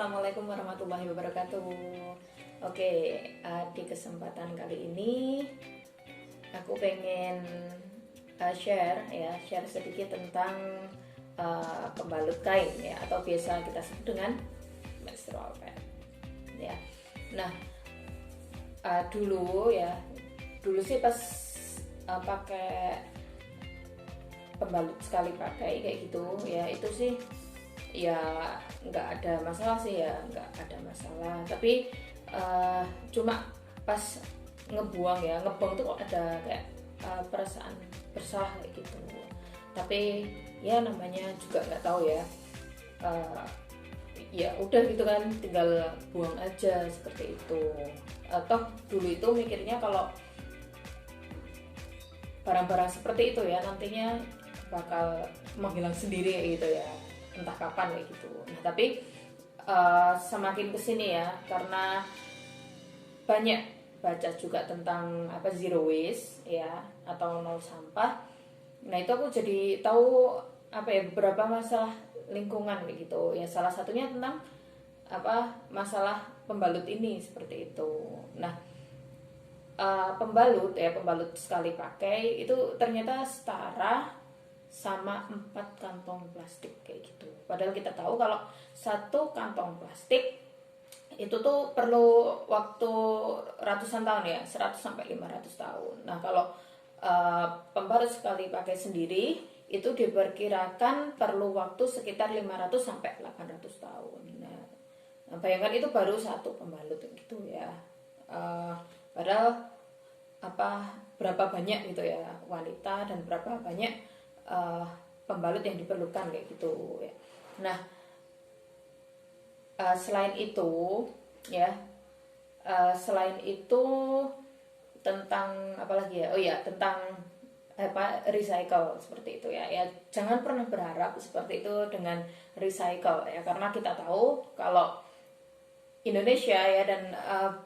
Assalamualaikum warahmatullahi wabarakatuh. Oke, di kesempatan kali ini aku pengen share sedikit tentang pembalut kain ya, atau biasa kita sebut dengan menstrual pad. Ya. Nah, dulu sih pas pakai pembalut sekali pakai kayak gitu ya, itu sih ya nggak ada masalah sih ya, nggak ada masalah. Tapi cuma pas ngebuang tuh kok ada kayak perasaan bersalah kayak gitu. Tapi ya namanya juga nggak tahu ya, ya udah gitu kan, tinggal buang aja seperti itu. Atau dulu itu mikirnya kalau barang-barang seperti itu ya nantinya bakal menghilang sendiri gitu ya, entah kapan kayak gitu. Nah, tapi semakin kesini ya, karena banyak baca juga tentang zero waste ya, atau nol sampah. Nah, itu aku jadi tahu beberapa masalah lingkungan kayak gitu ya. Salah satunya tentang masalah pembalut ini seperti itu. Nah, pembalut sekali pakai itu ternyata setara sama 4 kantong plastik kayak gitu. Padahal kita tahu kalau satu kantong plastik itu tuh perlu waktu ratusan tahun ya, 100 sampai 500 tahun. Nah, kalau pembalut sekali pakai sendiri itu diperkirakan perlu waktu sekitar 500 sampai 800 tahun. Nah, bayangkan itu baru satu pembalut gitu ya. Padahal berapa banyak gitu ya wanita, dan berapa banyak pembalut yang diperlukan kayak gitu ya. Nah, selain itu tentang tentang recycle seperti itu ya. Ya, jangan pernah berharap seperti itu dengan recycle ya, karena kita tahu kalau Indonesia ya, dan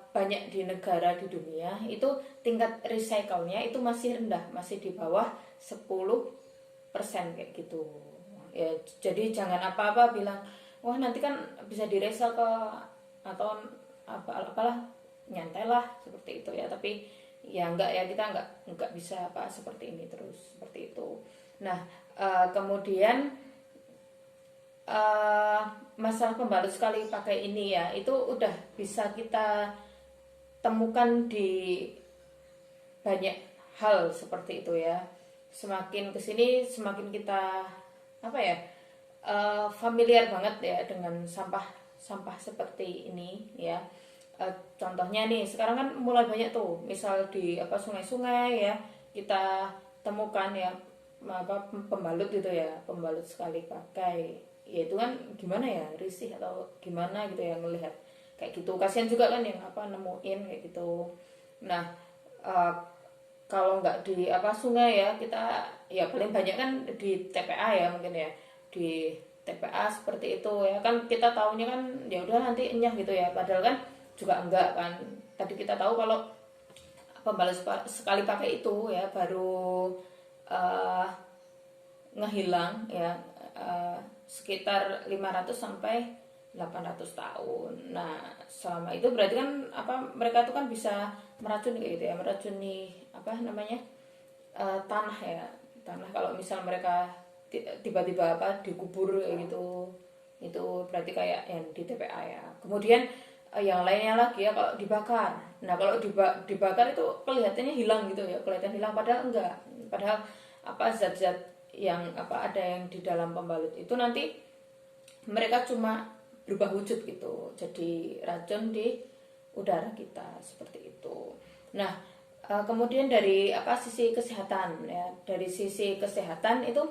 banyak di negara di dunia itu tingkat recycle-nya itu masih rendah, masih di bawah 10% kayak gitu ya. Jadi jangan apa-apa bilang wah nanti kan bisa direcycle atau apalah, nyantai lah seperti itu ya. Tapi ya enggak ya, kita enggak bisa seperti ini terus seperti itu. Nah, kemudian masalah pembalut sekali pakai ini ya, itu udah bisa kita temukan di banyak hal seperti itu ya. Semakin kesini semakin kita familiar banget ya dengan sampah seperti ini ya. Contohnya nih, sekarang kan mulai banyak tuh misal di sungai-sungai ya, kita temukan ya pembalut gitu ya, pembalut sekali pakai. Ya itu kan gimana ya, risih atau gimana gitu ya melihat kayak gitu. Kasihan juga kan yang nemuin kayak gitu. Nah, kalau nggak di sungai ya, kita ya paling banyak kan di TPA ya, mungkin ya di TPA seperti itu ya kan. Kita taunya kan ya udah nanti enyah gitu ya, padahal kan juga enggak kan. Tadi kita tahu kalau pembalut sekali pakai itu ya baru ngehilang ya sekitar 500 sampai 800 tahun. Nah, selama itu berarti kan mereka itu kan bisa meracuni gitu ya, meracuni tanah ya. Tanah kalau misal mereka tiba-tiba dikubur gitu, itu berarti kayak yang di TPA ya. Kemudian yang lainnya lagi ya kalau dibakar. Nah, kalau dibakar itu kelihatannya hilang gitu ya, kelihatan hilang, padahal enggak. Padahal zat-zat yang ada yang di dalam pembalut itu nanti mereka cuma berubah wujud gitu, jadi racun di udara kita seperti itu. Nah, kemudian dari sisi kesehatan ya, dari sisi kesehatan itu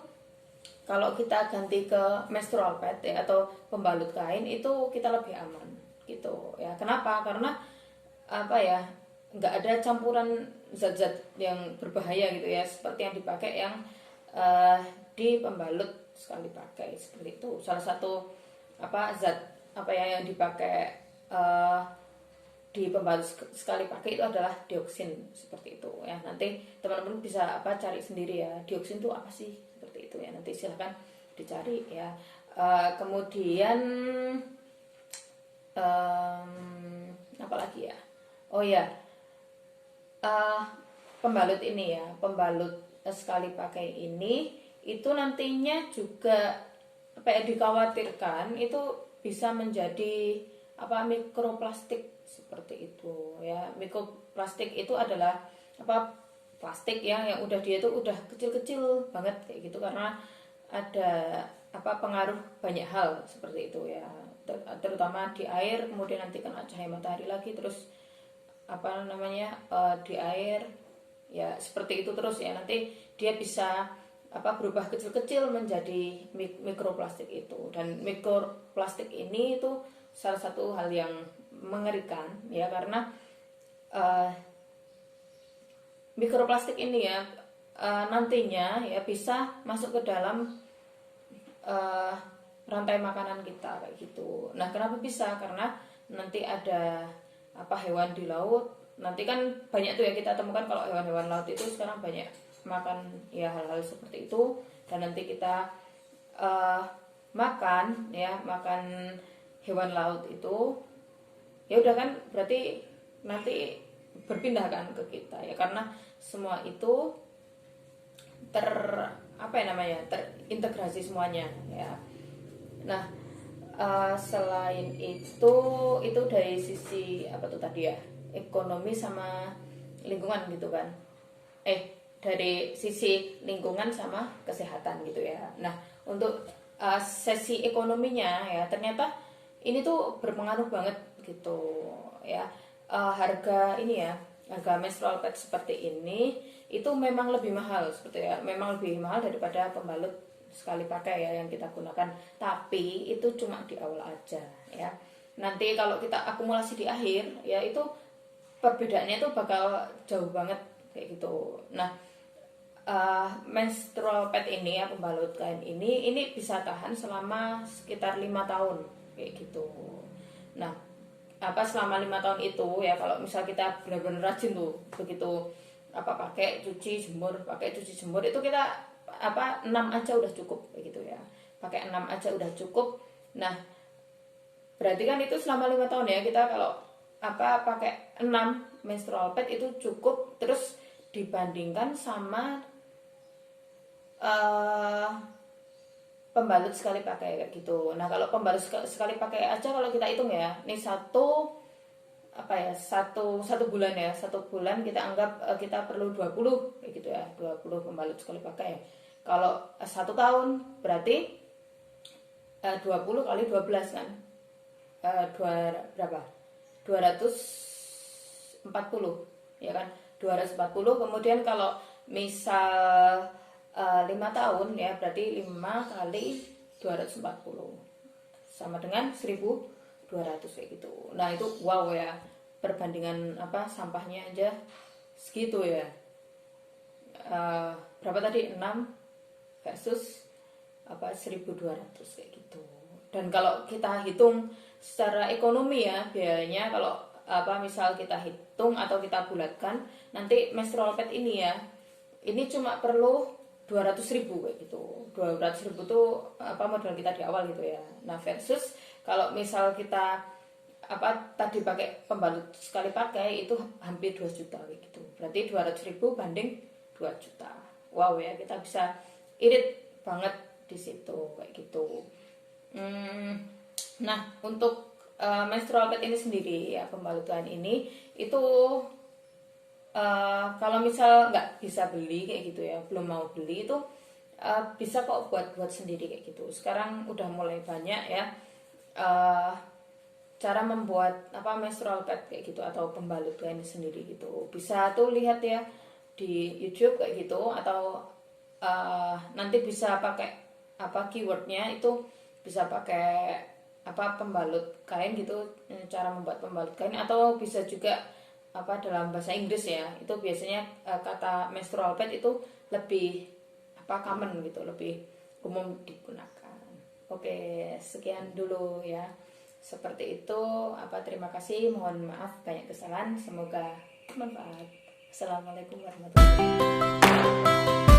kalau kita ganti ke menstrual pad ya, atau pembalut kain, itu kita lebih aman gitu ya. Kenapa? Karena nggak ada campuran zat-zat yang berbahaya gitu ya, seperti yang dipakai yang di pembalut sekali pakai seperti itu. Salah satu zat yang dipakai di pembalut sekali pakai itu adalah dioksin seperti itu ya. Nanti teman-teman bisa cari sendiri ya, dioksin itu apa sih seperti itu ya. Nanti silahkan dicari ya. Kemudian apa lagi ya, oh ya, eh, pembalut ini ya, pembalut sekali pakai ini itu nantinya juga apa ya, dikhawatirkan itu bisa menjadi apa, mikroplastik seperti itu ya. Mikroplastik itu adalah apa, plastik ya yang udah dia itu udah kecil-kecil banget kayak gitu, karena ada apa, pengaruh banyak hal seperti itu ya, terutama di air, kemudian nanti kena cahaya matahari lagi, terus apa namanya, di air ya seperti itu terus ya, nanti dia bisa apa, berubah kecil-kecil menjadi mikroplastik itu. Dan mikroplastik ini itu salah satu hal yang mengerikan ya, karena mikroplastik ini ya nantinya ya bisa masuk ke dalam rantai makanan kita kayak gitu. Nah, kenapa bisa? Karena nanti ada apa, hewan di laut. Nanti kan banyak tuh ya kita temukan kalau hewan-hewan laut itu sekarang banyak makan ya hal-hal seperti itu, dan nanti kita makan ya, makan hewan laut itu ya udah kan, berarti nanti berpindah kan ke kita ya, karena semua itu apa ya namanya, terintegrasi semuanya ya. Nah, selain itu dari sisi apa tuh tadi ya, ekonomi sama lingkungan gitu kan, dari sisi lingkungan sama kesehatan gitu ya. Nah, untuk sesi ekonominya ya, ternyata ini tuh berpengaruh banget gitu ya. Harga ini ya, harga menstrual pad seperti ini itu memang lebih mahal seperti ya, memang lebih mahal daripada pembalut sekali pakai ya yang kita gunakan. Tapi itu cuma di awal aja ya. Nanti kalau kita akumulasi di akhir ya, itu perbedaannya itu bakal jauh banget kayak gitu. Nah, menstrual pad ini ya, pembalut kain ini bisa tahan selama sekitar 5 tahun kayak gitu. Nah, apa selama 5 tahun itu ya, kalau misal kita benar-benar rajin tuh, begitu apa pakai cuci jemur itu kita apa 6 aja udah cukup kayak gitu ya, pakai 6 aja udah cukup. Nah, berarti kan itu selama 5 tahun ya, kita kalau apa pakai 6 menstrual pad itu cukup. Terus dibandingkan sama pembalut sekali pakai kayak gitu. Nah, kalau pembalut sekali pakai aja kalau kita hitung ya, ini satu bulan ya, 1 bulan kita anggap kita perlu 20 kayak gitu ya, 20 pembalut sekali pakai. Kalau 1 tahun berarti 20 kali 12 kan, berapa, 240 ya kan, 240. Kemudian kalau misal 5 tahun ya, berarti 5 kali 240 sama dengan 1200 kayak gitu. Nah, itu wow ya, perbandingan apa, sampahnya aja segitu ya. Berapa tadi, 6 versus apa 1200 kayak gitu. Dan kalau kita hitung secara ekonomi ya, biayanya kalau apa misal kita hitung atau kita bulatkan, nanti menstrual pad ini ya, ini cuma perlu 200.000 kayak gitu. 200.000 tuh apa modal kita di awal gitu ya. Nah, versus kalau misal kita apa tadi pakai pembalut sekali pakai itu hampir 2 juta kayak gitu. Berarti 200.000 banding 2 juta. Wow ya, kita bisa irit banget di situ kayak gitu. Nah, untuk menstrual pad ini sendiri ya, pembalut kain ini itu kalau misal nggak bisa beli kayak gitu ya, belum mau beli itu bisa kok buat sendiri kayak gitu. Sekarang udah mulai banyak ya cara membuat apa menstrual pad kayak gitu atau pembalut kain sendiri gitu. Bisa tuh lihat ya di YouTube kayak gitu, atau nanti bisa pakai apa keywordnya itu, bisa pakai apa pembalut kain gitu, cara membuat pembalut kain, atau bisa juga apa dalam bahasa Inggris ya, itu biasanya kata menstrual pad itu lebih apa common gitu, lebih umum digunakan. Oke, sekian dulu ya, seperti itu. Apa, terima kasih, mohon maaf banyak kesalahan, semoga bermanfaat. Assalamualaikum warahmatullahi wabarakatuh.